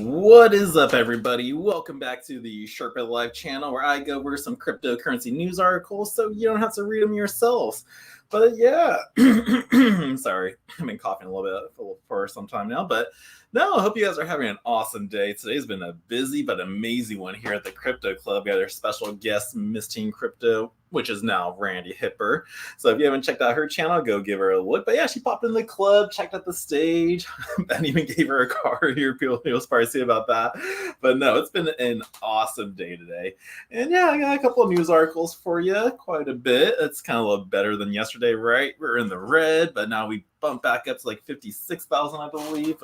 What is up, everybody? Welcome back to the Sherpa Live channel where I go over some cryptocurrency news articles so you don't have to read them yourselves. But yeah, sorry, I've been coughing a little bit for some time now. But no, I hope you guys are having an awesome day. Today's been a busy but amazing one here at the Crypto Club. We got our special guest, Miss Teen Crypto, which is now Randy Hipper. So if you haven't checked out her channel, go give her a look. But yeah, she popped in the club, checked out the stage, and even gave her a car here. People will probably see about that. But no, it's been an awesome day today. And yeah, I got a couple of news articles for you, quite a bit. It's kind of a little better than yesterday, right? We're in the red, but now we bump back up to like 56,000, I believe.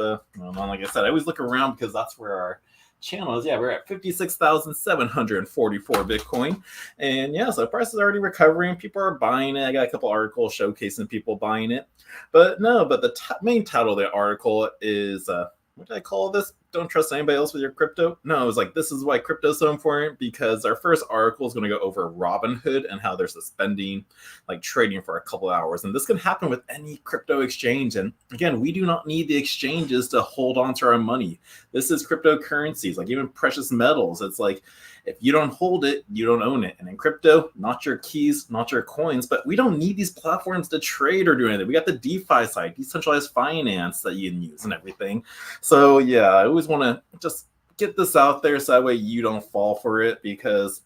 Like I said, I always look around because that's where our channel is. Yeah, we're at 56,744 Bitcoin. And yeah, so price is already recovering. People are buying it. I got a couple articles showcasing people buying it. But the main title of the article is, what did I call this? Don't trust anybody else with your crypto. No, it was like, this is why crypto is so important, because our first article is going to go over Robinhood and how they're suspending like trading for a couple hours. And this can happen with any crypto exchange. And again, we do not need the exchanges to hold on to our money. This is cryptocurrencies, like even precious metals. It's like, if you don't hold it, you don't own it. And in crypto, not your keys, not your coins, but we don't need these platforms to trade or do anything. We got the DeFi side, decentralized finance that you can use and everything. So yeah, I always want to just get this out there so that way you don't fall for it, because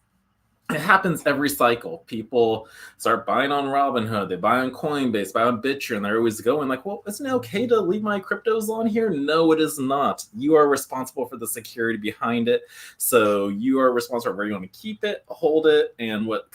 it happens every cycle. People start buying on Robinhood, they buy on Coinbase, buy on Bitcoin, and they're always going like, well, isn't it okay to leave my cryptos on here? No, it is not. You are responsible for the security behind it. So you are responsible for where you want to keep it, hold it, and what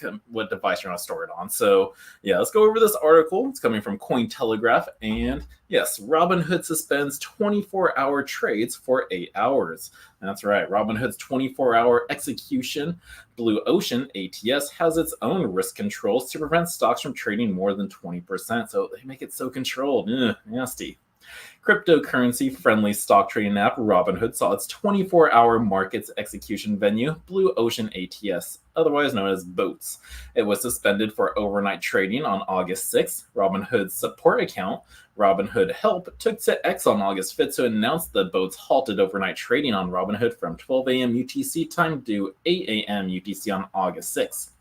device you want to store it on. So yeah, let's go over this article. It's coming from Cointelegraph. And yes, Robinhood suspends 24-hour trades for 8 hours. That's right. Robinhood's 24-hour execution Blue Ocean ATS has its own risk controls to prevent stocks from trading more than 20%. So they make it so controlled. Nasty. Cryptocurrency-friendly stock trading app Robinhood saw its 24-hour markets execution venue, Blue Ocean ATS, otherwise known as BOATS. It was suspended for overnight trading on August 6th. Robinhood's support account, Robinhood Help, took to X on August 5th to announce that BOATS halted overnight trading on Robinhood from 12 a.m. UTC time to 8 a.m. UTC on August 6th.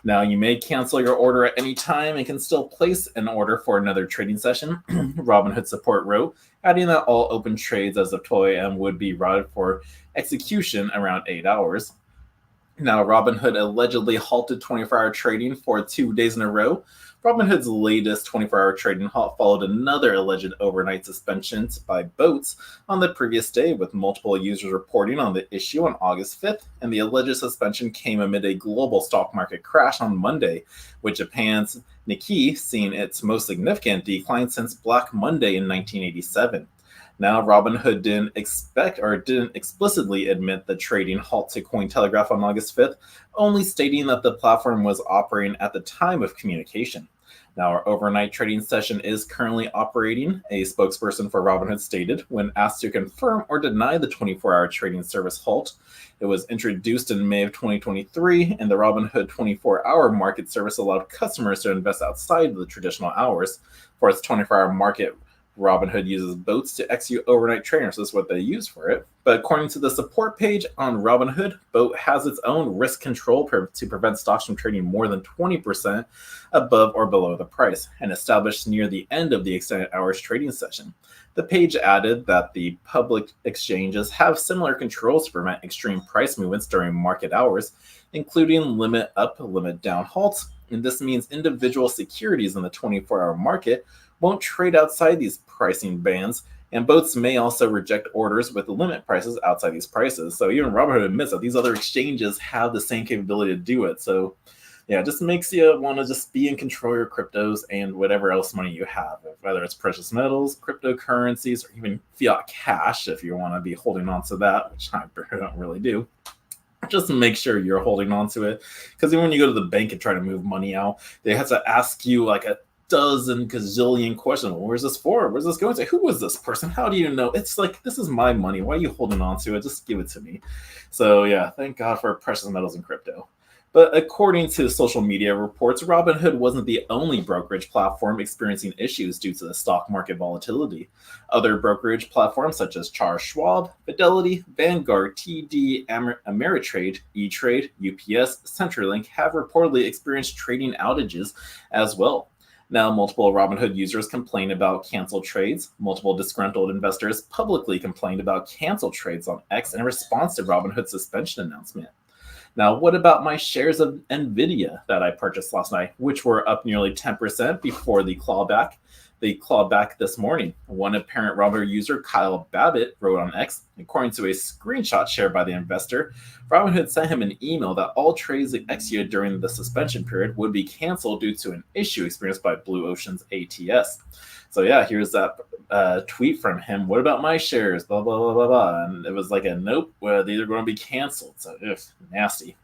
Now, you may cancel your order at any time and can still place an order for another trading session, Robinhood support wrote, adding that all open trades as of 12 a.m. would be routed for execution around 8 hours. Now, Robinhood allegedly halted 24-hour trading for 2 days in a row. Robinhood's latest 24-hour trading halt followed another alleged overnight suspension by BOATS on the previous day, with multiple users reporting on the issue on August 5th, and the alleged suspension came amid a global stock market crash on Monday, with Japan's Nikkei seeing its most significant decline since Black Monday in 1987. Now, Robinhood didn't explicitly admit the trading halt to Cointelegraph on August 5th, only stating that the platform was operating at the time of communication. Now, our overnight trading session is currently operating, a spokesperson for Robinhood stated when asked to confirm or deny the 24-hour trading service halt. It was introduced in May of 2023, and the Robinhood 24-hour market service allowed customers to invest outside of the traditional hours. For its 24-hour market, Robinhood uses BOATS to execute overnight trading, so that's what they use for it. But according to the support page on Robinhood, BOAT has its own risk control to prevent stocks from trading more than 20% above or below the price, and established near the end of the extended hours trading session. The page added that the public exchanges have similar controls to prevent extreme price movements during market hours, including limit up, limit down halts, and this means individual securities in the 24-hour market won't trade outside these pricing bands, and BOATS may also reject orders with limit prices outside these prices. So even Robinhood admits that these other exchanges have the same capability to do it. So yeah, it just makes you want to just be in control of your cryptos and whatever else money you have, whether it's precious metals, cryptocurrencies, or even fiat cash if you want to be holding on to that, which I don't really do. Just make sure you're holding on to it, because even when you go to the bank and try to move money out, they have to ask you like a dozen gazillion questions. Well, where's this for? Where's this going to? Who is this person? How do you know? It's like, this is my money. Why are you holding on to it? Just give it to me. So yeah, thank God for precious metals and crypto. But according to social media reports, Robinhood wasn't the only brokerage platform experiencing issues due to the stock market volatility. Other brokerage platforms such as Charles Schwab, Fidelity, Vanguard, TD Ameritrade, E-Trade, UPS, CenturyLink have reportedly experienced trading outages as well. Now, multiple Robinhood users complained about canceled trades. Multiple disgruntled investors publicly complained about canceled trades on X in response to Robinhood's suspension announcement. Now, what about my shares of Nvidia that I purchased last night, which were up nearly 10% before the clawback? They clawed back this morning. One apparent Robinhood user, Kyle Babbitt, wrote on X, according to a screenshot shared by the investor, Robinhood sent him an email that all trades executed during the suspension period would be canceled due to an issue experienced by Blue Ocean's ATS. So yeah, here's that tweet from him. What about my shares? Blah, blah, blah, blah, blah. And it was like a nope, well, these are going to be canceled. So nasty.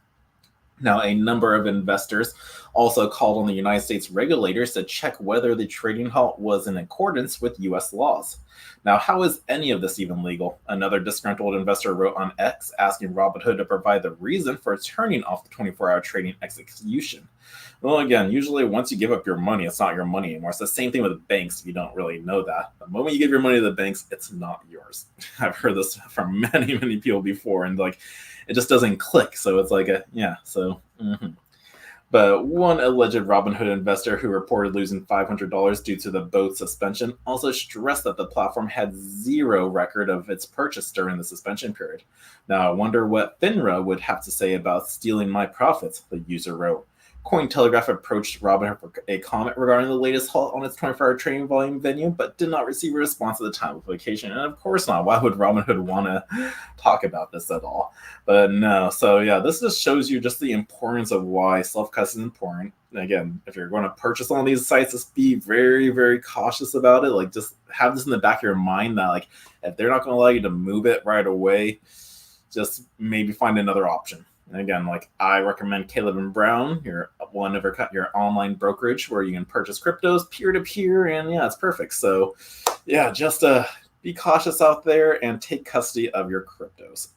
Now, a number of investors also called on the United States regulators to check whether the trading halt was in accordance with U.S. laws. Now, how is any of this even legal? Another disgruntled investor wrote on X asking Robinhood to provide the reason for turning off the 24-hour trading execution. Well, again, usually once you give up your money, it's not your money anymore. It's the same thing with banks if you don't really know that. The moment you give your money to the banks, it's not yours. I've heard this from many, many people before, and it just doesn't click. So it's like But one alleged Robinhood investor who reported losing $500 due to the both suspension also stressed that the platform had zero record of its purchase during the suspension period. Now, I wonder what FINRA would have to say about stealing my profits, the user wrote. Cointelegraph approached Robinhood for a comment regarding the latest halt on its 24-hour trading volume venue, but did not receive a response at the time of publication. And of course not. Why would Robinhood want to talk about this at all? But no. So yeah, this just shows you just the importance of why self-custody is important. And again, if you're going to purchase on these sites, just be very, very cautious about it. Just have this in the back of your mind that if they're not going to allow you to move it right away, just maybe find another option. And again, I recommend Caleb and Brown, your online brokerage where you can purchase cryptos peer-to-peer, and yeah, it's perfect. So yeah, just be cautious out there and take custody of your cryptos.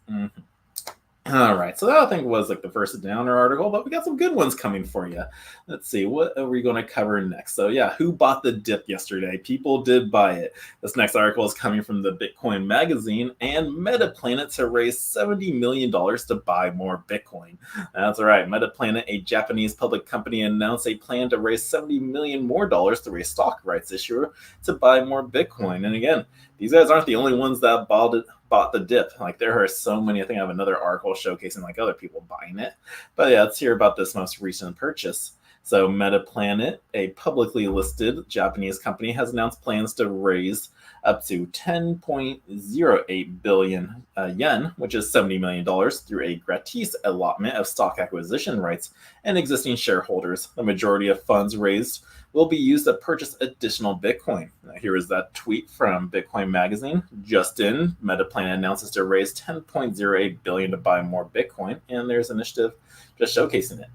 All right, so that I think was the first downer article, but we got some good ones coming for you. Let's see, what are we going to cover next? So yeah, who bought the dip yesterday? People did buy it. This next article is coming from the Bitcoin magazine, and Metaplanet to raise $70 million to buy more Bitcoin. That's right, Metaplanet, a Japanese public company, announced a plan to raise $70 million more through a stock rights issuer to buy more Bitcoin. And again, these guys aren't the only ones that bought the dip. There are so many. I think I have another article showcasing other people buying it. But yeah, let's hear about this most recent purchase. So Metaplanet, a publicly listed Japanese company, has announced plans to raise up to 10.08 billion yen, which is $70 million, through a gratis allotment of stock acquisition rights and existing shareholders. The majority of funds raised will be used to purchase additional Bitcoin. Here is that tweet from Bitcoin magazine. Just in, Metaplanet announces to raise 10.08 billion to buy more Bitcoin, and there's an initiative just showcasing it.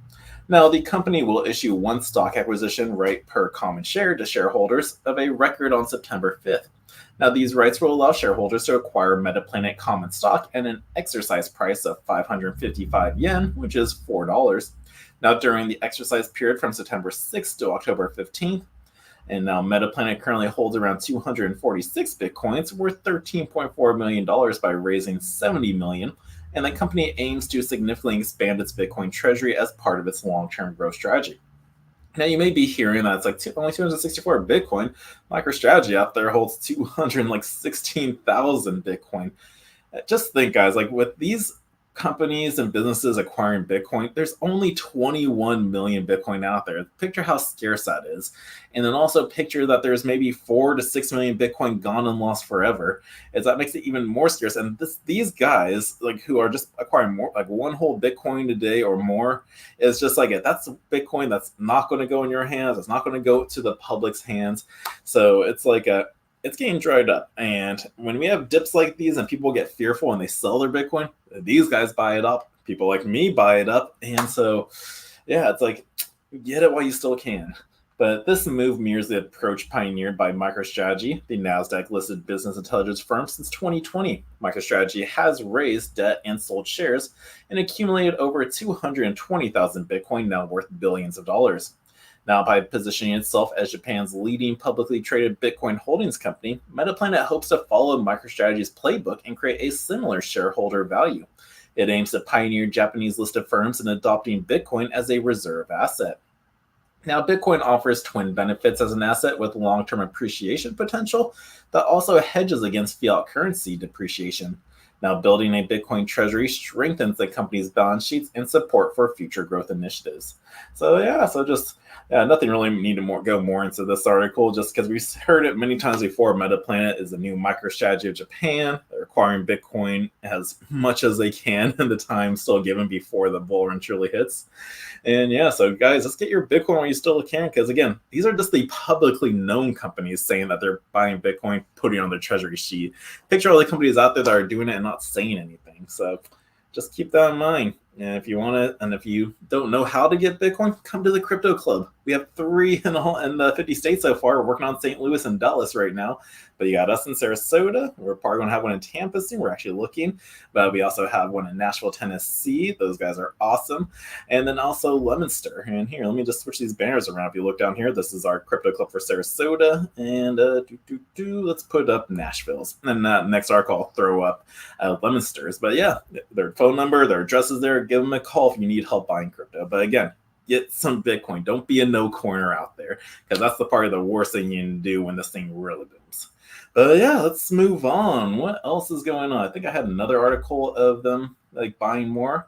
Now, the company will issue one stock acquisition right per common share to shareholders of a record on September 5th. Now, these rights will allow shareholders to acquire Metaplanet common stock at an exercise price of 555 yen, which is $4. Now, during the exercise period from September 6th to October 15th, and now Metaplanet currently holds around 246 Bitcoins worth $13.4 million by raising $70 million, and the company aims to significantly expand its Bitcoin treasury as part of its long-term growth strategy. Now, you may be hearing that it's only 264 Bitcoin. MicroStrategy out there holds 216,000 Bitcoin. Just think, guys, with these companies and businesses acquiring Bitcoin, there's only 21 million Bitcoin out there. Picture how scarce that is. And then also picture that there's maybe 4 to 6 million Bitcoin gone and lost forever. That makes it even more scarce. And these guys, who are just acquiring more, one whole Bitcoin a day or more, is just that's Bitcoin that's not going to go in your hands. It's not going to go to the public's hands. So it's it's getting dried up. And when we have dips like these and people get fearful and they sell their Bitcoin, these guys buy it up. People like me buy it up. And so, yeah, it's get it while you still can. But this move mirrors the approach pioneered by MicroStrategy, the NASDAQ-listed business intelligence firm, since 2020. MicroStrategy has raised debt and sold shares and accumulated over 220,000 Bitcoin, now worth billions of dollars. Now, by positioning itself as Japan's leading publicly traded Bitcoin holdings company, Metaplanet hopes to follow MicroStrategy's playbook and create a similar shareholder value. It aims to pioneer Japanese listed firms in adopting Bitcoin as a reserve asset. Now, Bitcoin offers twin benefits as an asset with long-term appreciation potential that also hedges against fiat currency depreciation. Now, building a Bitcoin treasury strengthens the company's balance sheets and support for future growth initiatives. Nothing really need to go more into this article, just because we've heard it many times before. Metaplanet is the new MicroStrategy of Japan. They're acquiring Bitcoin as much as they can in the time still given before the bull run truly hits. And yeah, so guys, let's get your Bitcoin while you still can, because again, these are just the publicly known companies saying that they're buying Bitcoin, putting it on their treasury sheet. Picture all the companies out there that are doing it and not saying anything. So just keep that in mind. And if you want it, and if you don't know how to get Bitcoin, come to the Crypto Club. We have 3 in the 50 states so far. We're working on St. Louis and Dallas right now. But you got us in Sarasota. We're probably going to have one in Tampa soon. We're actually looking. But we also have one in Nashville, Tennessee. Those guys are awesome. And then also Leominster. And here, let me just switch these banners around. If you look down here, this is our Crypto Club for Sarasota. And let's put up Nashville's. And next article, I'll throw up Leominster's. But yeah, their phone number, their address is there. Give them a call if you need help buying crypto. But again, get some Bitcoin. Don't be a no-coiner out there, because that's the part of the worst thing you can do when this thing really booms. But yeah, let's move on. What else is going on? I think I had another article of them like buying more.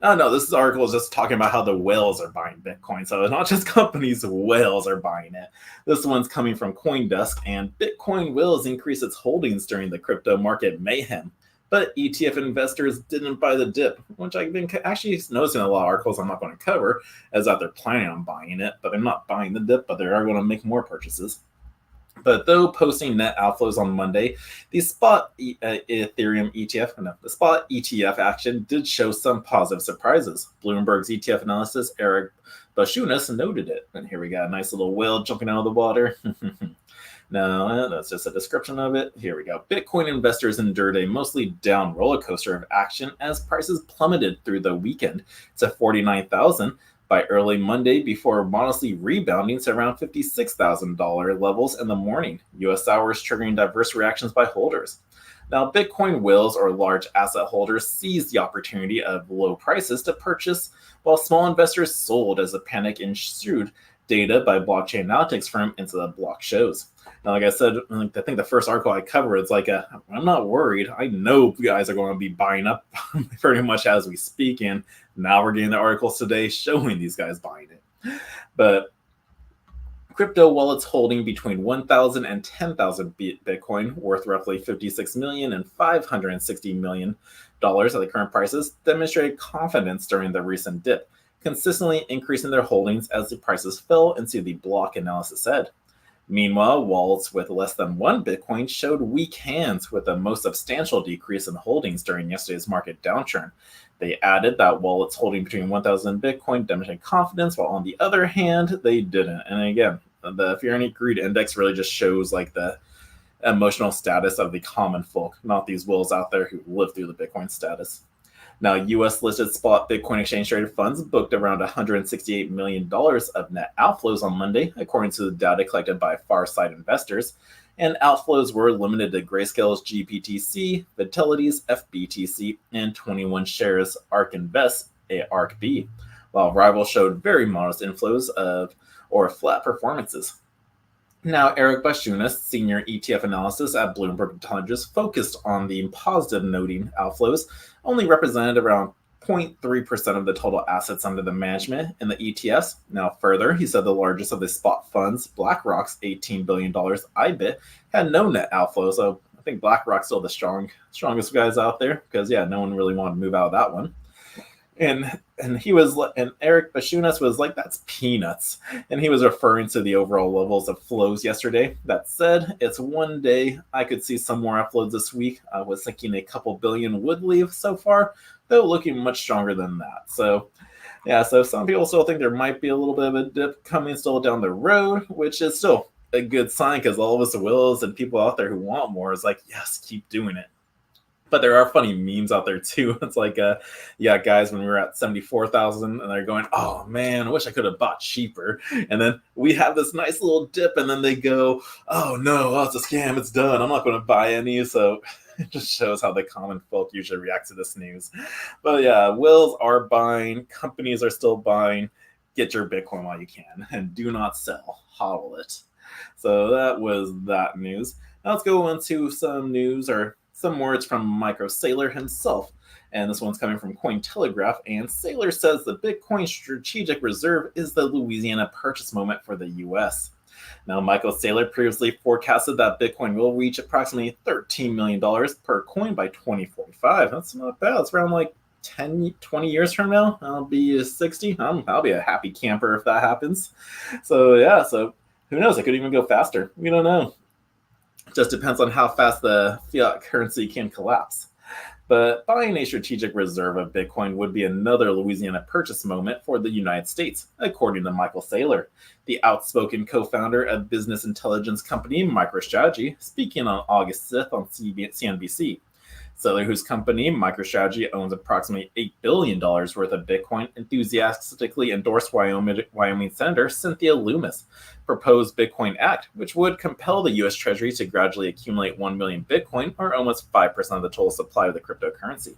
No, this article is just talking about how the whales are buying Bitcoin. So it's not just companies, whales are buying it. This one's coming from CoinDesk, and Bitcoin whales increase its holdings during the crypto market mayhem. But ETF investors didn't buy the dip, which I've been actually noticing in a lot of articles I'm not going to cover, as that they're planning on buying it, but they're not buying the dip, but they are going to make more purchases. But though posting net outflows on Monday, the spot Ethereum ETF, the spot ETF action did show some positive surprises. Bloomberg's ETF analyst Eric Bashunas noted it. And here we got a nice little whale jumping out of the water. No, that's just a description of it. Here we go. Bitcoin investors endured a mostly down roller coaster of action as prices plummeted through the weekend to 49,000 by early Monday, before modestly rebounding to around $56,000 levels in the morning. U.S. hours triggering diverse reactions by holders. Now, Bitcoin whales, or large asset holders, seized the opportunity of low prices to purchase, while small investors sold as the panic ensued, data by blockchain analytics firm Into the Block shows. Now, like I said, I think the first article I covered, it's like, I'm not worried. I know you guys are going to be buying up pretty much as we speak. And now we're getting the articles today showing these guys buying it. But crypto wallets holding between 1,000 and 10,000 Bitcoin, worth roughly $56 million and $560 million at the current prices, demonstrated confidence during the recent dip, consistently increasing their holdings as the prices fell, into the block analysis said. Meanwhile, wallets with less than 1 Bitcoin showed weak hands, with the most substantial decrease in holdings during yesterday's market downturn. They added that wallets holding between 1,000 Bitcoin demonstrated confidence, while on the other hand, they didn't. And again, the Fear and Greed Index really just shows like the emotional status of the common folk, not these whales out there who live through the Bitcoin status. Now, U.S. listed spot Bitcoin exchange traded funds booked around $168 million of net outflows on Monday, according to the data collected by Farsight Investors. And outflows were limited to Grayscale's GPTC, Vitality's FBTC, and 21 shares ARK Invest, ARKB, while Rival showed very modest inflows or flat performances. Now, Eric Bashunas, senior ETF analysis at Bloomberg Intelligence, focused on the positive, noting outflows only represented around 0.3% of the total assets under the management in the ETFs. Now, further, he said the largest of the spot funds, BlackRock's $18 billion IBIT, had no net outflows. So I think BlackRock's still the strongest guys out there, because no one really wanted to move out of that one. And Eric Bashunas was like, that's peanuts. And he was referring to the overall levels of flows yesterday. That said, it's one day. I could see some more uploads this week. I was thinking a couple billion would leave so far, though looking much stronger than that. So Yeah, so some people still think there might be a little bit of a dip coming still down the road, which is still a good sign because all of us wills and people out there who want more is like, yes, keep doing it. But there are funny memes out there too. It's like, yeah, guys, when we were at 74,000 and they're going, oh man, I wish I could have bought cheaper. And then we have this nice little dip and then they go, oh no, oh, it's a scam. It's done. I'm not going to buy any. So it just shows how the common folk usually react to this news. But yeah, wills are buying. Companies are still buying. Get your Bitcoin while you can and do not sell. Hodl it. So that was that news. Now let's go into some news or some words from Micro Saylor himself. And this one's coming from Cointelegraph. And Saylor says the Bitcoin strategic reserve is the Louisiana purchase moment for the US. Now, Michael Saylor previously forecasted that Bitcoin will reach approximately $13 million per coin by 2045. That's not bad. It's around like 10, 20 years from now. I'll be 60. I'll be a happy camper if that happens. So, yeah, so who knows? It could even go faster. We don't know. Just depends on how fast the fiat currency can collapse. But buying a strategic reserve of Bitcoin would be another Louisiana purchase moment for the United States, according to Michael Saylor, the outspoken co-founder of business intelligence company MicroStrategy, speaking on August 5th on CNBC. Saylor, whose company, MicroStrategy, owns approximately $8 billion worth of Bitcoin, enthusiastically endorsed Wyoming Senator Cynthia Lummis' proposed Bitcoin Act, which would compel the U.S. Treasury to gradually accumulate 1 million Bitcoin, or almost 5% of the total supply of the cryptocurrency.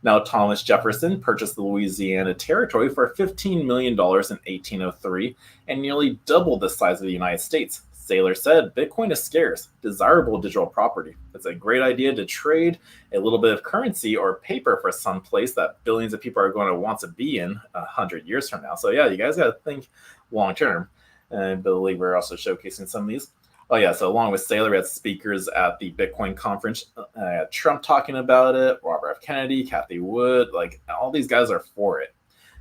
Now, Thomas Jefferson purchased the Louisiana Territory for $15 million in 1803 and nearly doubled the size of the United States. Saylor said, Bitcoin is scarce, desirable digital property. It's a great idea to trade a little bit of currency or paper for some place that billions of people are going to want to be in 100 years from now. So yeah, you guys got to think long term. And I believe we're also showcasing some of these. Oh yeah, so along with Saylor, we had speakers at the Bitcoin conference. Trump talking about it, Robert F. Kennedy, Kathy Wood, like all these guys are for it.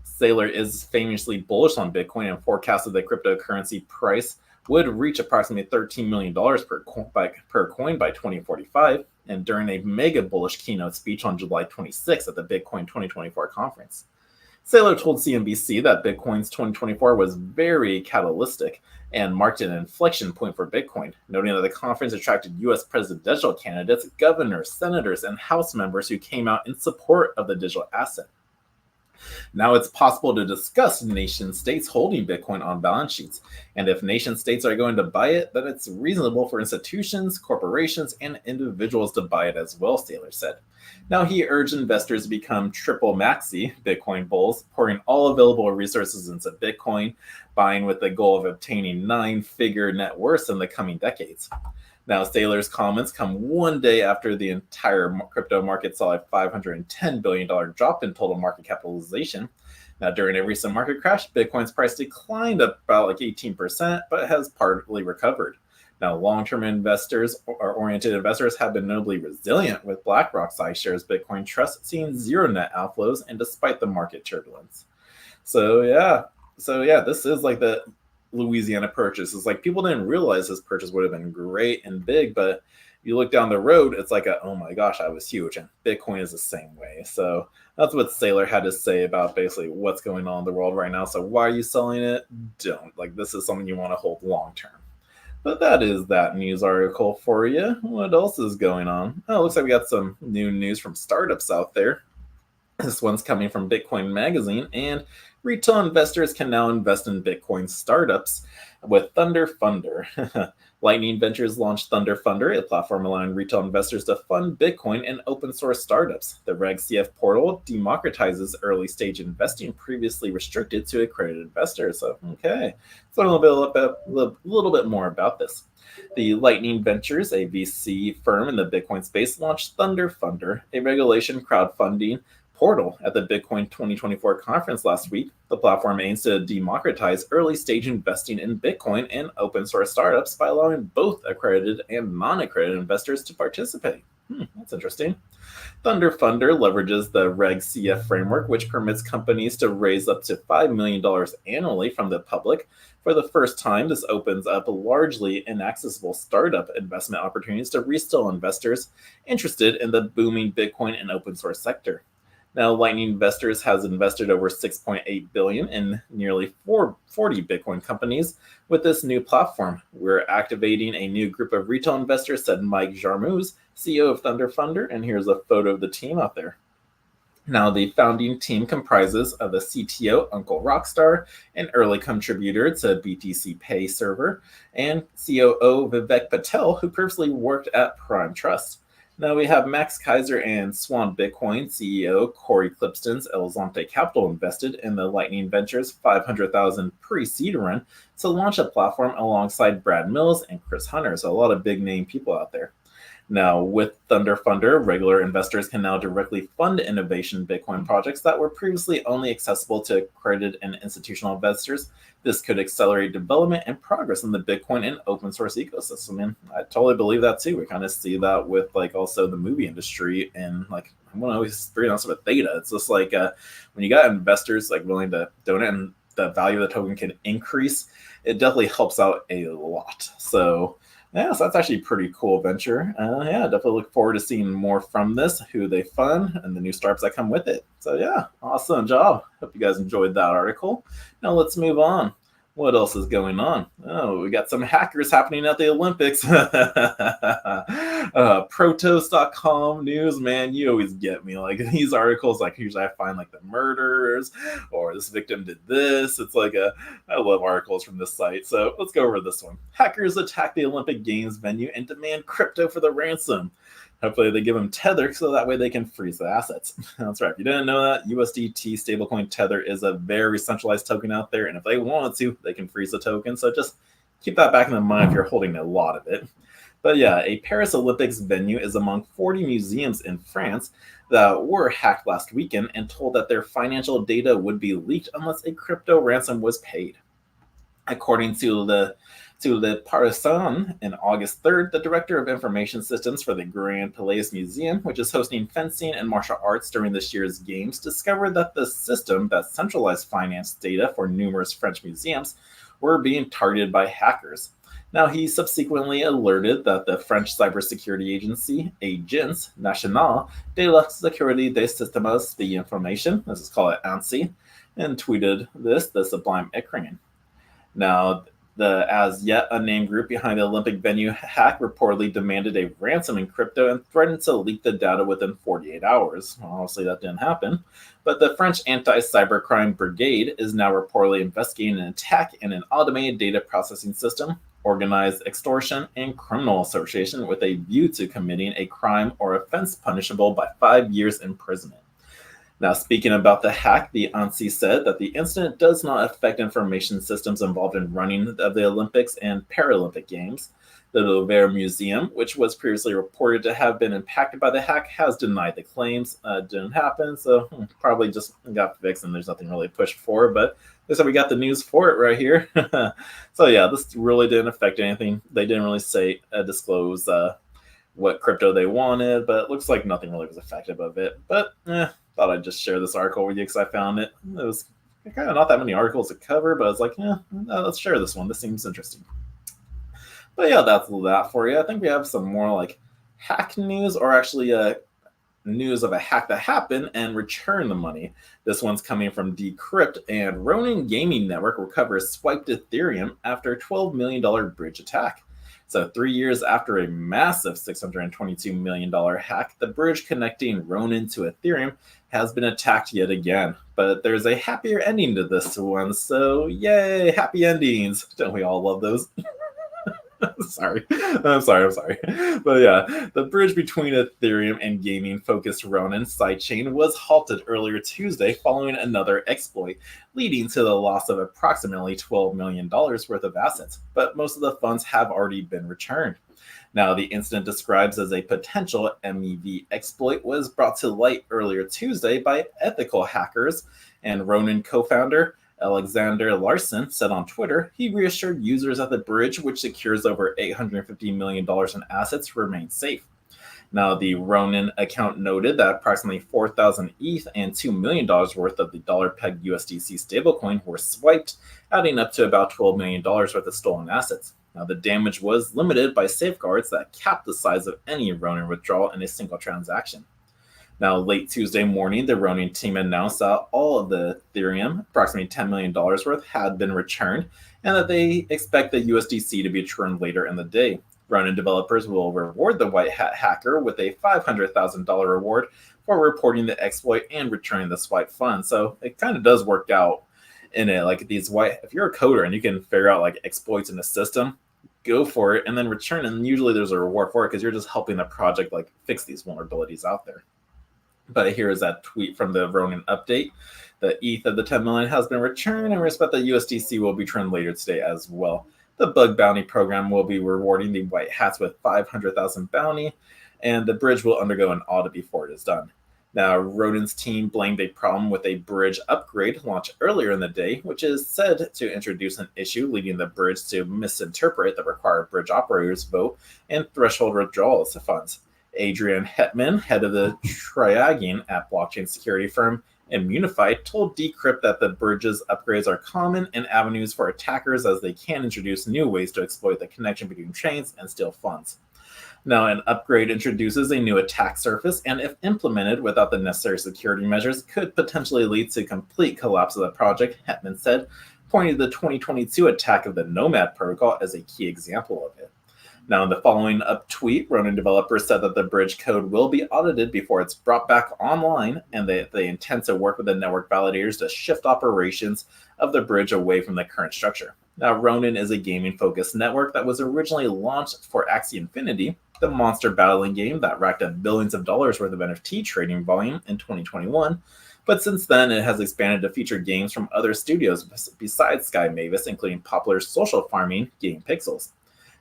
Saylor is famously bullish on Bitcoin and forecasted the cryptocurrency price would reach approximately $13 million per coin by 2045, and during a mega bullish keynote speech on July 26th at the Bitcoin 2024 conference. Saylor told CNBC that Bitcoin's 2024 was very catalytic and marked an inflection point for Bitcoin, noting that the conference attracted U.S. presidential candidates, governors, senators, and House members who came out in support of the digital asset. Now it's possible to discuss nation states holding Bitcoin on balance sheets. And if nation states are going to buy it, then it's reasonable for institutions, corporations, and individuals to buy it as well, Saylor said. Now he urged investors to become triple maxi Bitcoin bulls, pouring all available resources into Bitcoin, buying with the goal of obtaining 9-figure net worths in the coming decades. Now, Saylor's comments come one day after the entire crypto market saw a $510 billion drop in total market capitalization. Now, during a recent market crash, Bitcoin's price declined about like 18%, but has partly recovered. Now, long-term investors or oriented investors have been notably resilient, with BlackRock's iShares Bitcoin Trust seeing zero net outflows, and despite the market turbulence. So yeah, this is like the Louisiana purchase. It's like people didn't realize this purchase would have been great and big, but you look down the road, it's like oh my gosh, I was huge. And Bitcoin is the same way. So that's what Saylor had to say about basically what's going on in the world right now. So why are you selling it? Don't. Like, this is something you want to hold long term. But that is that news article for you. What else is going on? Oh, it looks like we got some new news from startups out there. This one's coming from Bitcoin Magazine, and retail investors can now invest in Bitcoin startups with Thunder Funder. Lightning Ventures launched Thunder Funder, a platform allowing retail investors to fund Bitcoin and open source startups. The Reg CF portal democratizes early stage investing previously restricted to accredited investors. So, okay, so a little bit more about this. The Lightning Ventures, a VC firm in the Bitcoin space, launched Thunder Funder, a regulation crowdfunding portal at the Bitcoin 2024 conference last week. The platform aims to democratize early stage investing in Bitcoin and open source startups by allowing both accredited and non-accredited investors to participate. That's interesting. Thunder Funder leverages the Reg CF framework, which permits companies to raise up to $5 million annually from the public. For the first time, this opens up largely inaccessible startup investment opportunities to retail investors interested in the booming Bitcoin and open source sector. Now, Lightning Investors has invested over 6.8 billion in nearly 440 Bitcoin companies with this new platform. We're activating a new group of retail investors, said Mike Jarmusch, CEO of Thunder Funder, and here's a photo of the team out there. Now, the founding team comprises of the CTO, Uncle Rockstar, an early contributor to BTC Pay server, and COO Vivek Patel, who previously worked at Prime Trust. Now we have Max Kaiser and Swan Bitcoin CEO Corey Clipston's Elzonte Capital invested in the Lightning Ventures 500,000 pre-seed run to launch a platform alongside Brad Mills and Chris Hunter. So a lot of big name people out there. Now, with Thunder Funder, regular investors can now directly fund innovation Bitcoin projects that were previously only accessible to accredited and institutional investors. This could accelerate development and progress in the Bitcoin and open source ecosystem. And I totally believe that too. We kind of see that with like also the movie industry and like I'm going to always be honest with Theta. It's just like when you got investors like willing to donate and the value of the token can increase, it definitely helps out a lot. So yeah, so that's actually a pretty cool venture. Yeah, definitely look forward to seeing more from this, who they fund, and the new startups that come with it. So yeah, awesome job. Hope you guys enjoyed that article. Now let's move on. What else is going on? Oh, we got some hackers happening at the Olympics. Protos.com news, man, you always get me. Like these articles, like usually I find like the murderers or this victim did this. It's like I love articles from this site. So let's go over this one. Hackers attack the Olympic Games venue and demand crypto for the ransom. Hopefully they give them Tether so that way they can freeze the assets. That's right. If you didn't know that, USDT stablecoin Tether is a very centralized token out there. And if they wanted to, they can freeze the token. So just keep that back in the mind if you're holding a lot of it. But yeah, a Paris Olympics venue is among 40 museums in France that were hacked last weekend and told that their financial data would be leaked unless a crypto ransom was paid. According to the Parisien, on August 3rd, the director of information systems for the Grand Palais Museum, which is hosting fencing and martial arts during this year's games, discovered that the system that centralized finance data for numerous French museums were being targeted by hackers. Now, he subsequently alerted that the French cybersecurity agency, Agence Nationale de la Sécurité des Systèmes d'Information, let's just call it ANSI, and tweeted the sublime acronym. Now, the as yet unnamed group behind the Olympic venue hack reportedly demanded a ransom in crypto and threatened to leak the data within 48 hours. Well, obviously, that didn't happen. But the French Anti-Cybercrime Brigade is now reportedly investigating an attack in an automated data processing system, organized extortion, and criminal association with a view to committing a crime or offense punishable by 5 years imprisonment. Now, speaking about the hack, the ANSI said that the incident does not affect information systems involved in running of the Olympics and Paralympic Games. The Louvre Museum, which was previously reported to have been impacted by the hack, has denied the claims. Didn't happen, so probably just got fixed and there's nothing really to push for, but they said we got the news for it right here. So yeah, this really didn't affect anything. They didn't really disclose what crypto they wanted, but it looks like nothing really was effective of it. But thought I'd just share this article with you because I found it. It was kind of not that many articles to cover, but I was like, let's share this one. This seems interesting. But yeah, that's that for you. I think we have some more like hack news, or actually news of a hack that happened and return the money. This one's coming from Decrypt, and Ronin Gaming Network recovers swiped Ethereum after $12 million bridge attack. So 3 years after a massive $622 million hack, the bridge connecting Ronin to Ethereum has been attacked yet again. But there's a happier ending to this one, so yay, happy endings. Don't we all love those? I'm sorry. But yeah, the bridge between Ethereum and gaming-focused Ronin sidechain was halted earlier Tuesday following another exploit, leading to the loss of approximately $12 million worth of assets, but most of the funds have already been returned. Now, the incident described as a potential MEV exploit was brought to light earlier Tuesday by ethical hackers, and Ronin co-founder Alexander Larson said on Twitter he reassured users that the bridge, which secures over $850 million in assets, remains safe. Now, the Ronin account noted that approximately 4,000 ETH and $2 million worth of the dollar-pegged USDC stablecoin were swiped, adding up to about $12 million worth of stolen assets. Now, the damage was limited by safeguards that capped the size of any Ronin withdrawal in a single transaction. Now, late Tuesday morning, the Ronin team announced that all of the Ethereum, approximately $10 million worth, had been returned, and that they expect the USDC to be returned later in the day. Ronin developers will reward the white hat hacker with a $500,000 reward for reporting the exploit and returning the swipe funds. So it kind of does work out in it. Like these if you're a coder and you can figure out like exploits in the system, go for it and then return. And usually there's a reward for it because you're just helping the project like fix these vulnerabilities out there. But here is that tweet from the Ronin update. The ETH of the 10 million has been returned, and we expect the USDC will be returned later today as well. The bug bounty program will be rewarding the white hats with 500,000 bounty, and the bridge will undergo an audit before it is done. Now, Ronin's team blamed a problem with a bridge upgrade launched earlier in the day, which is said to introduce an issue leading the bridge to misinterpret the required bridge operators vote and threshold withdrawals of funds. Adrian Hetman, head of the Triaging at blockchain security firm Immunified, told Decrypt that the bridge's upgrades are common and avenues for attackers as they can introduce new ways to exploit the connection between chains and steal funds. Now, an upgrade introduces a new attack surface, and if implemented without the necessary security measures, could potentially lead to complete collapse of the project, Hetman said, pointing to the 2022 attack of the Nomad protocol as a key example of it. Now, in the following up tweet, Ronin developers said that the bridge code will be audited before it's brought back online, and they intend to work with the network validators to shift operations of the bridge away from the current structure. Now, Ronin is a gaming-focused network that was originally launched for Axie Infinity, the monster battling game that racked up billions of dollars worth of NFT trading volume in 2021. But since then, it has expanded to feature games from other studios besides Sky Mavis, including popular social farming game Pixels.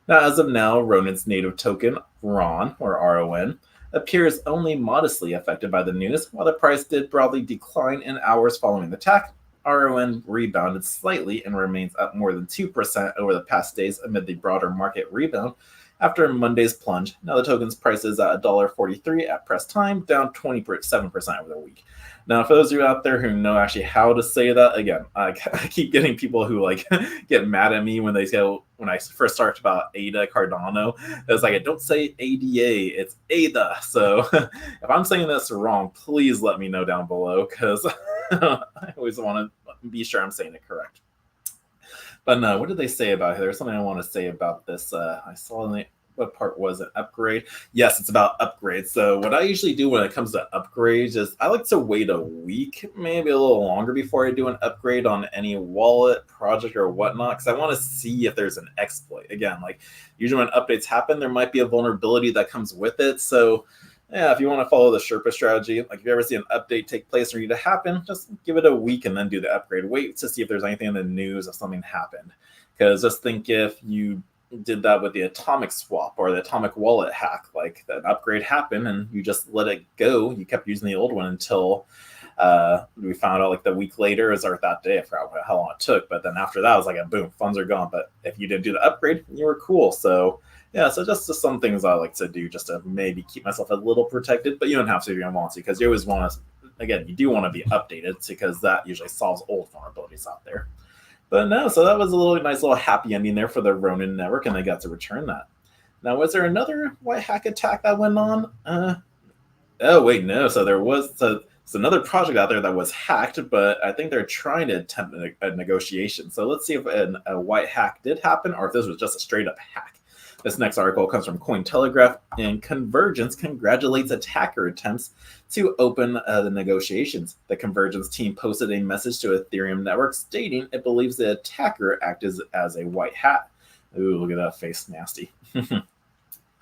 Now, as of now, Ronin's native token, RON, or RON, appears only modestly affected by the news. While the price did broadly decline in hours following the attack, RON rebounded slightly and remains up more than 2% over the past days amid the broader market rebound after Monday's plunge. Now the token's price is at $1.43 at press time, down 27% over the week. Now, for those of you out there who know actually how to say that, again, I keep getting people who like get mad at me when they say, when I first talked about Ada Cardano, it's like, don't say ADA, it's Ada. So if I'm saying this wrong, please let me know down below, because I always want to be sure I'm saying it correct. But no, what did they say about it? There's something I want to say about this. I saw in the, what part was it? Upgrade? Yes, it's about upgrades. So what I usually do when it comes to upgrades is I like to wait a week, maybe a little longer before I do an upgrade on any wallet, project, or whatnot, because I want to see if there's an exploit. Again, like usually when updates happen, there might be a vulnerability that comes with it. So yeah, if you want to follow the Sherpa strategy, like if you ever see an update take place or need to happen, just give it a week and then do the upgrade. Wait to see if there's anything in the news if something happened. Because just think if you did that with the atomic swap or the atomic wallet hack, like that upgrade happened and you just let it go. You kept using the old one until we found out like the week later or that day. I forgot how long it took. But then after that, it was like, boom, funds are gone. But if you didn't do the upgrade, you were cool. So yeah, so just some things I like to do just to maybe keep myself a little protected, but you don't have to if you don't want to, because you always want to, again, you do want to be updated because that usually solves old vulnerabilities out there. But no, so that was a nice little happy ending there for the Ronin network, and they got to return that. Now, was there another white hack attack that went on? Oh, wait, no. So there was another project out there that was hacked, but I think they're trying to attempt a negotiation. So let's see if a white hack did happen or if this was just a straight up hack. This next article comes from Cointelegraph, and Convergence congratulates attacker attempts to open the negotiations. The Convergence team posted a message to Ethereum network stating it believes the attacker acted as a white hat. Ooh, look at that face, nasty.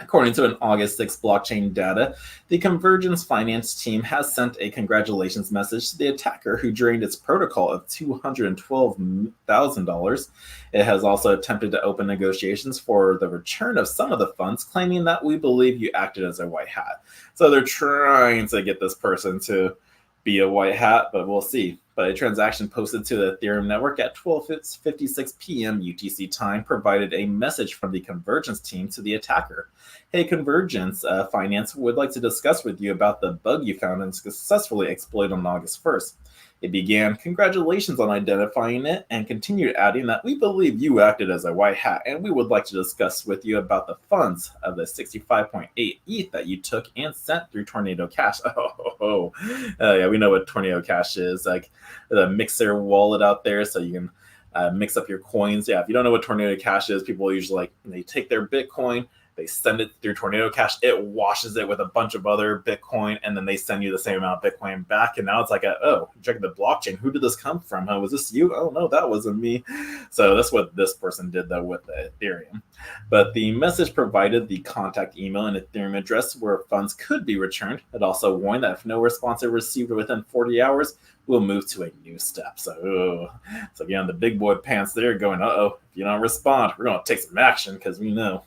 According to an August 6 blockchain data, the Convergence finance team has sent a congratulations message to the attacker who drained its protocol of $212,000. It has also attempted to open negotiations for the return of some of the funds, claiming that we believe you acted as a white hat. So they're trying to get this person to be a white hat, but we'll see. But a transaction posted to the Ethereum network at 12:56 p.m. UTC time provided a message from the Convergence team to the attacker. Hey, Convergence Finance would like to discuss with you about the bug you found and successfully exploited on August 1st. It began, "Congratulations on identifying it," and continued adding that, "We believe you acted as a white hat, and we would like to discuss with you about the funds of the 65.8 ETH that you took and sent through Tornado Cash." Yeah, we know what Tornado Cash is, like the mixer wallet out there, so you can mix up your coins. Yeah, if you don't know what Tornado Cash is, people usually they take their Bitcoin, they send it through Tornado Cash, it washes it with a bunch of other Bitcoin, and then they send you the same amount of Bitcoin back. And now it's like, check the blockchain. Who did this come from? Was this you? Oh, no, that wasn't me. So that's what this person did, though, with the Ethereum. But the message provided the contact email and Ethereum address where funds could be returned. It also warned that if no response is received within 40 hours, we'll move to a new step. So again, the big boy pants there going, if you don't respond, we're going to take some action because we know.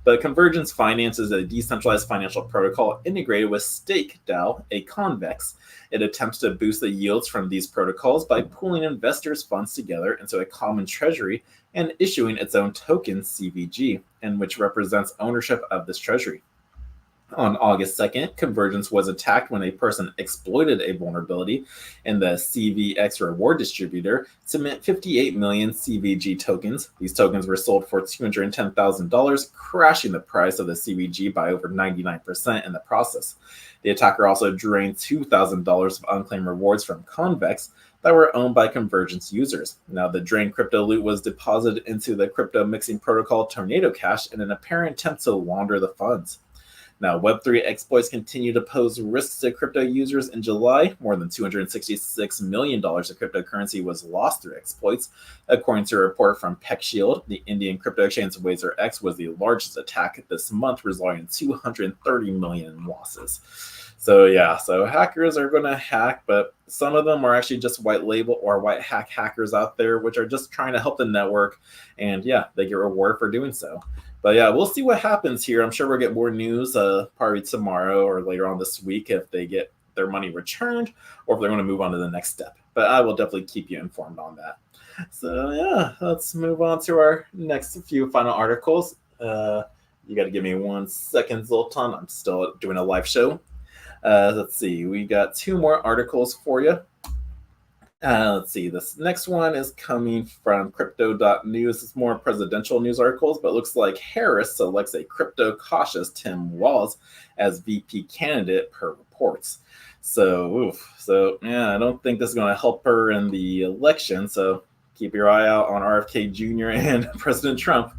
But Convergence Finance is a decentralized financial protocol integrated with Stake DAO, a convex. It attempts to boost the yields from these protocols by pooling investors' funds together into a common treasury and issuing its own token, CVG, and which represents ownership of this treasury. On August 2nd, Convergence was attacked when a person exploited a vulnerability in the CVX reward distributor to mint 58 million CVG tokens. These tokens were sold for $210,000, crashing the price of the CVG by over 99% in the process. The attacker also drained $2,000 of unclaimed rewards from Convex that were owned by Convergence users. Now, the drained crypto loot was deposited into the crypto mixing protocol Tornado Cash in an apparent attempt to launder the funds. Now, Web3 exploits continue to pose risks to crypto users. In July, more than $266 million of cryptocurrency was lost through exploits. According to a report from PeckShield, the Indian crypto exchange WazirX was the largest attack this month, resulting in 230 million in losses. So hackers are going to hack, but some of them are actually just white label or white hat hackers out there, which are just trying to help the network. And they get rewarded for doing so. But we'll see what happens here. I'm sure we'll get more news probably tomorrow or later on this week if they get their money returned or if they're going to move on to the next step. But I will definitely keep you informed on that. So let's move on to our next few final articles. You got to give me 1 second, Zoltan. I'm still doing a live show. Let's see. We got 2 more articles for you. Let's see. This next one is coming from crypto.news. It's more presidential news articles, but it looks like Harris selects a crypto-cautious Tim Walz as VP candidate per reports. So I don't think this is going to help her in the election. So keep your eye out on RFK Jr. and President Trump.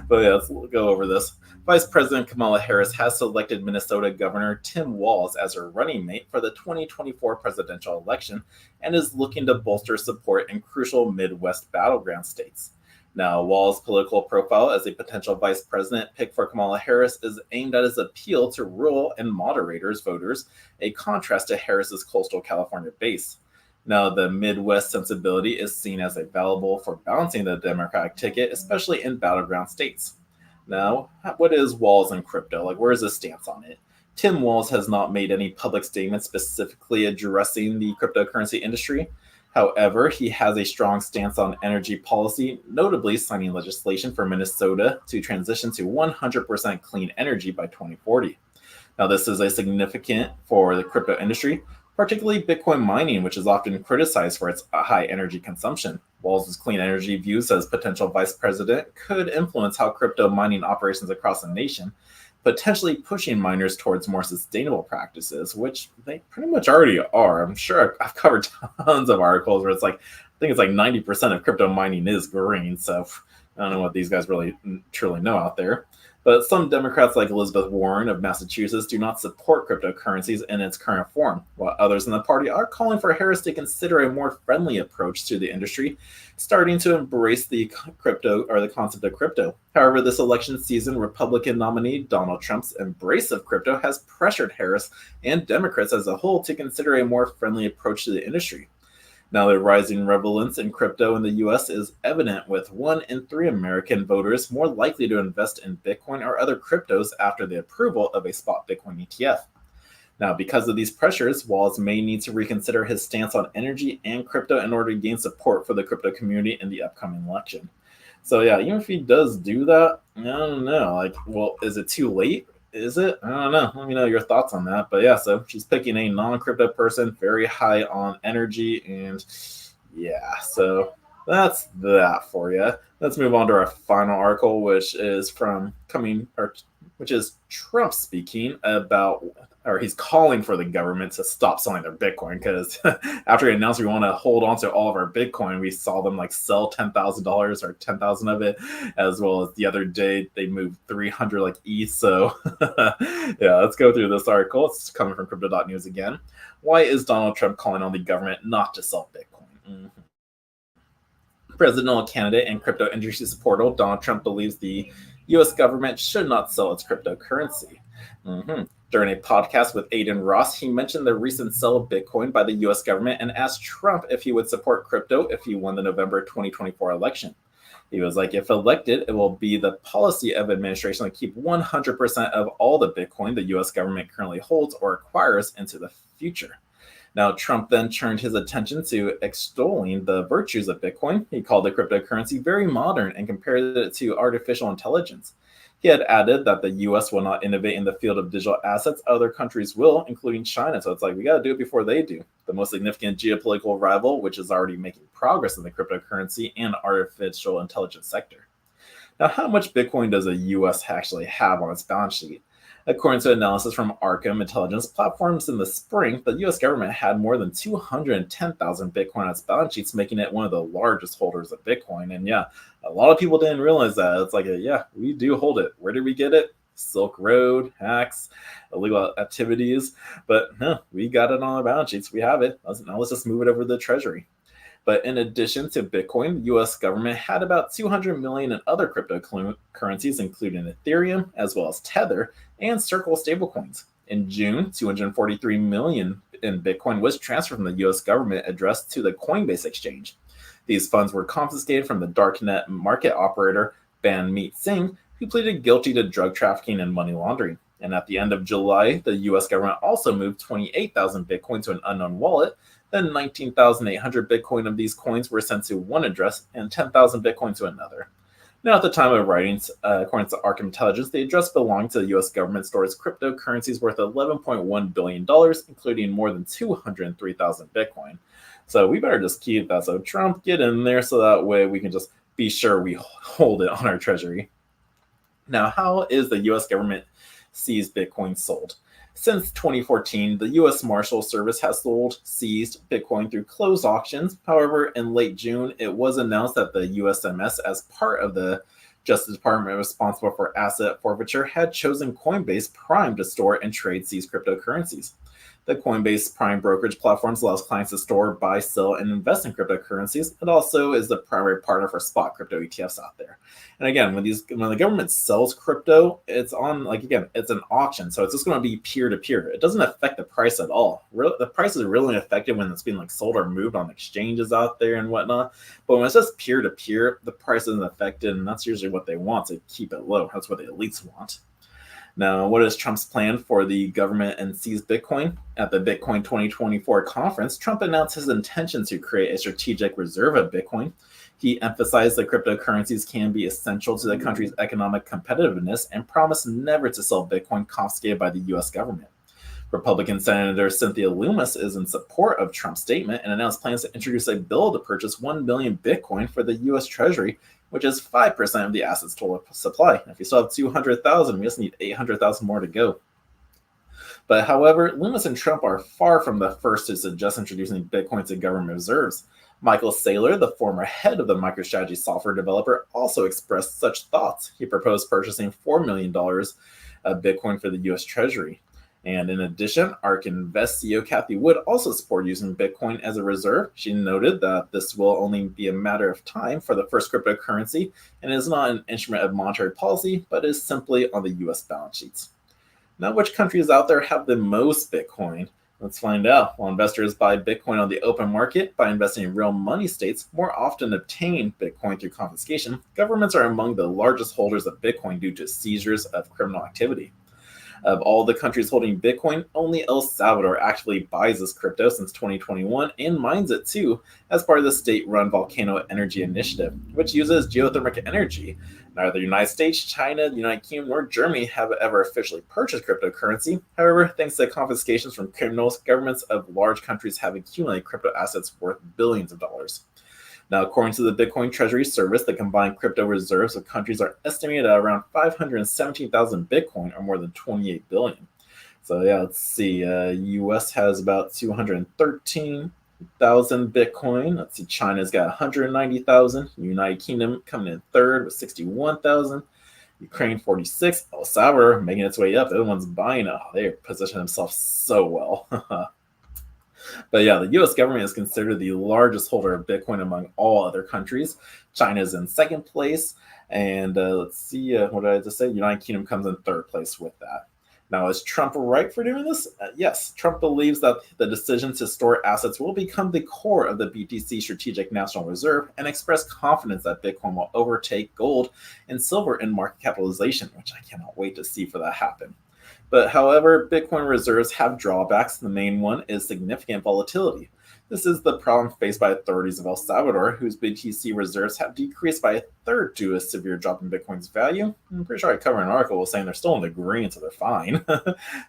But let's go over this. Vice President Kamala Harris has selected Minnesota Governor Tim Walz as her running mate for the 2024 presidential election and is looking to bolster support in crucial Midwest battleground states. Now, Walz's political profile as a potential vice president pick for Kamala Harris is aimed at his appeal to rural and moderators voters, a contrast to Harris's coastal California base. Now, the Midwest sensibility is seen as available for balancing the Democratic ticket, especially in battleground states. Now, what is Walz in crypto? Where is his stance on it? Tim Walz has not made any public statements specifically addressing the cryptocurrency industry. However, he has a strong stance on energy policy, notably signing legislation for Minnesota to transition to 100% clean energy by 2040. Now, this is a significant for the crypto industry, particularly Bitcoin mining, which is often criticized for its high energy consumption. Walz's clean energy views as potential vice president could influence how crypto mining operations across the nation, potentially pushing miners towards more sustainable practices, which they pretty much already are. I'm sure I've covered tons of articles where I think it's 90% of crypto mining is green. So I don't know what these guys really truly know out there. But some Democrats like Elizabeth Warren of Massachusetts do not support cryptocurrencies in its current form, while others in the party are calling for Harris to consider a more friendly approach to the industry, starting to embrace the crypto or the concept of crypto. However, this election season, Republican nominee Donald Trump's embrace of crypto has pressured Harris and Democrats as a whole to consider a more friendly approach to the industry. Now, the rising prevalence in crypto in the U.S. is evident, with 1 in 3 American voters more likely to invest in Bitcoin or other cryptos after the approval of a spot Bitcoin ETF. Now, because of these pressures, Walz may need to reconsider his stance on energy and crypto in order to gain support for the crypto community in the upcoming election. So even if he does do that, I don't know. Is it too late? Is it? I don't know. Let me know your thoughts on that. But yeah, so she's picking a non-crypto person, very high on energy, and yeah, so that's that for you. Let's move on to our final article, which is Trump speaking about, or he's calling for the government to stop selling their Bitcoin because after he announced we want to hold on to all of our Bitcoin, we saw them like sell $10,000 or 10,000 of it, as well as the other day they moved 300 like ETH. So yeah, let's go through this article. It's coming from Crypto.news again. Why is Donald Trump calling on the government not to sell Bitcoin? Presidential candidate and crypto industry supporter Donald Trump believes the U.S. government should not sell its cryptocurrency. During a podcast with Aiden Ross, he mentioned the recent sale of Bitcoin by the U.S. government and asked Trump if he would support crypto if he won the November 2024 election. He was like, if elected, it will be the policy of administration to keep 100% of all the Bitcoin the U.S. government currently holds or acquires into the future. Now, Trump then turned his attention to extolling the virtues of Bitcoin. He called the cryptocurrency very modern and compared it to artificial intelligence. He had added that the U.S. will not innovate in the field of digital assets. Other countries will, including China. So it's like, we got to do it before they do. The most significant geopolitical rival, which is already making progress in the cryptocurrency and artificial intelligence sector. Now, how much Bitcoin does the U.S. actually have on its balance sheet? According to analysis from Arkham Intelligence Platforms in the spring, the U.S. government had more than 210,000 Bitcoin on its balance sheets, making it one of the largest holders of Bitcoin. And yeah, a lot of people didn't realize that. It's like, yeah, we do hold it. Where did we get it? Silk Road, hacks, illegal activities. But no, we got it on our balance sheets. We have it. Now let's just move it over to the Treasury. But in addition to Bitcoin, the U.S. government had about 200 million in other cryptocurrencies, including Ethereum, as well as Tether and Circle stablecoins. In June, 243 million in Bitcoin was transferred from the U.S. government addressed to the Coinbase exchange. These funds were confiscated from the darknet market operator Banmeet Singh, who pleaded guilty to drug trafficking and money laundering. And at the end of July, the U.S. government also moved 28,000 Bitcoin to an unknown wallet. Then 19,800 Bitcoin of these coins were sent to one address and 10,000 Bitcoin to another. Now, at the time of writing, according to Arkham Intelligence, the address belonging to the U.S. government stores cryptocurrencies worth $11.1 billion, including more than 203,000 Bitcoin. So we better just keep that. So Trump, get in there so that way we can just be sure we hold it on our treasury. Now, how is the U.S. government seized Bitcoin sold? Since 2014, the U.S. Marshal Service has seized Bitcoin through closed auctions. However, in late June, it was announced that the USMS, as part of the Justice Department responsible for asset forfeiture, had chosen Coinbase Prime to store and trade seized cryptocurrencies. The Coinbase Prime brokerage platforms allows clients to store, buy, sell, and invest in cryptocurrencies. It also is the primary partner for spot crypto ETFs out there. And again, when the government sells crypto, it's on, it's an auction. So it's just going to be peer-to-peer. It doesn't affect the price at all. The price is really affected when it's being sold or moved on exchanges out there and whatnot. But when it's just peer-to-peer, the price isn't affected. And that's usually what they want, to keep it low. That's what the elites want. Now, what is Trump's plan for the government and seize Bitcoin? At the Bitcoin 2024 conference, Trump announced his intention to create a strategic reserve of Bitcoin. He emphasized that cryptocurrencies can be essential to the country's economic competitiveness and promised never to sell Bitcoin confiscated by the U.S. government. Republican Senator Cynthia Lummis is in support of Trump's statement and announced plans to introduce a bill to purchase 1 million Bitcoin for the U.S. Treasury, which is 5% of the assets total supply. If you still have 200,000, we just need 800,000 more to go. But however, Lummis and Trump are far from the first to suggest introducing Bitcoin to government reserves. Michael Saylor, the former head of the MicroStrategy software developer, also expressed such thoughts. He proposed purchasing $4 million of Bitcoin for the U.S. Treasury. And in addition, ARK Invest CEO Cathie Wood also supported using Bitcoin as a reserve. She noted that this will only be a matter of time for the first cryptocurrency and is not an instrument of monetary policy, but is simply on the U.S. balance sheets. Now, which countries out there have the most Bitcoin? Let's find out. While investors buy Bitcoin on the open market by investing in real money, states more often obtain Bitcoin through confiscation. Governments are among the largest holders of Bitcoin due to seizures of criminal activity. Of all the countries holding Bitcoin, only El Salvador actually buys this crypto since 2021 and mines it too, as part of the state-run Volcano Energy Initiative, which uses geothermal energy. Neither the United States, China, the United Kingdom, nor Germany have ever officially purchased cryptocurrency. However, thanks to confiscations from criminals, governments of large countries have accumulated crypto assets worth billions of dollars. Now, according to the Bitcoin Treasury Service, the combined crypto reserves of countries are estimated at around 517,000 Bitcoin, or more than 28 billion. So yeah, let's see. U.S. has about 213,000 Bitcoin. Let's see. China's got 190,000. United Kingdom coming in third with 61,000. Ukraine 46. El Salvador making its way up. The other one's buying it. They position themselves so well. But yeah, the US government is considered the largest holder of Bitcoin among all other countries. China is in second place. And let's see, what did I just say? United Kingdom comes in third place with that. Now, is Trump right for doing this? Yes, Trump believes that the decision to store assets will become the core of the BTC Strategic National Reserve and expressed confidence that Bitcoin will overtake gold and silver in market capitalization, which I cannot wait to see for that happen. But however, Bitcoin reserves have drawbacks. The main one is significant volatility. This is the problem faced by authorities of El Salvador, whose BTC reserves have decreased by a third due to a severe drop in Bitcoin's value. I'm pretty sure I covered an article saying they're still in the green, so they're fine.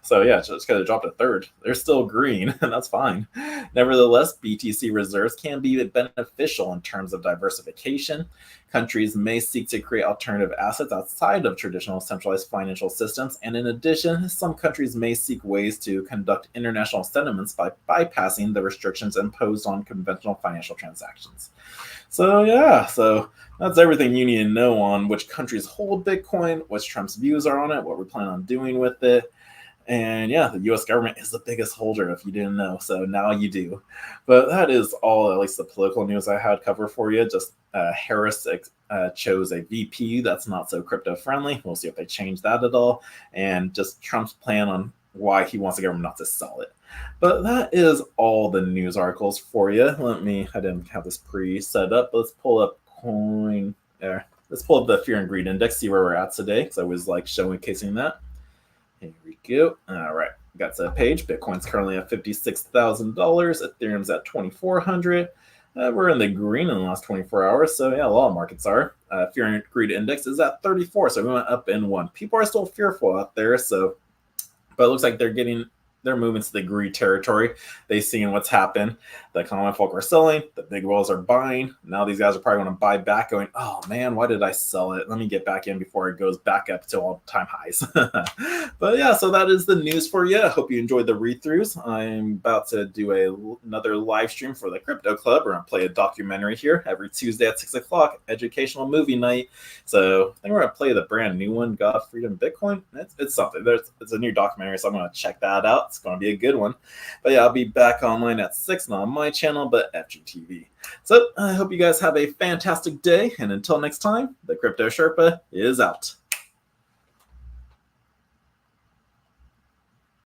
So yeah, just because it dropped a third, they're still green, and that's fine. Nevertheless, BTC reserves can be beneficial in terms of diversification. Countries may seek to create alternative assets outside of traditional centralized financial systems, and in addition, some countries may seek ways to conduct international settlements by bypassing the restrictions imposed on conventional financial transactions. So yeah, so that's everything you need to know on which countries hold Bitcoin, what Trump's views are on it, what we plan on doing with it. And yeah, the US government is the biggest holder, if you didn't know. So now you do. But that is all, at least the political news I had covered for you. Just Harris chose a VP that's not so crypto friendly. We'll see if they change that at all. And just Trump's plan on why he wants the government not to sell it. But that is all the news articles for you. I didn't have this pre-set up. Let's pull up coin there. Let's pull up the fear and greed index, see where we're at today, because I always like showcasing that. Here we go. All right, got that page. Bitcoin's currently at $56,000. Ethereum's at 2,400. We're in the green in the last 24 hours. So yeah, a lot of markets are. Fear and greed index is at 34. So we went up in one. People are still fearful out there. So, but it looks like they're moving to the greed territory. They've seen what's happened. The common folk are selling. The big whales are buying. Now these guys are probably going to buy back going, oh man, why did I sell it? Let me get back in before it goes back up to all-time highs. But yeah, so that is the news for you. I hope you enjoyed the read-throughs. I'm about to do another live stream for the Crypto Club. We're going to play a documentary here every Tuesday at 6 o'clock, educational movie night. So I think we're going to play the brand new one, God, Freedom, Bitcoin. It's something. It's a new documentary, so I'm going to check that out. It's going to be a good one. But yeah, I'll be back online at 6, not on my channel, but FGTV. So I hope you guys have a fantastic day. And until next time, the Crypto Sherpa is out.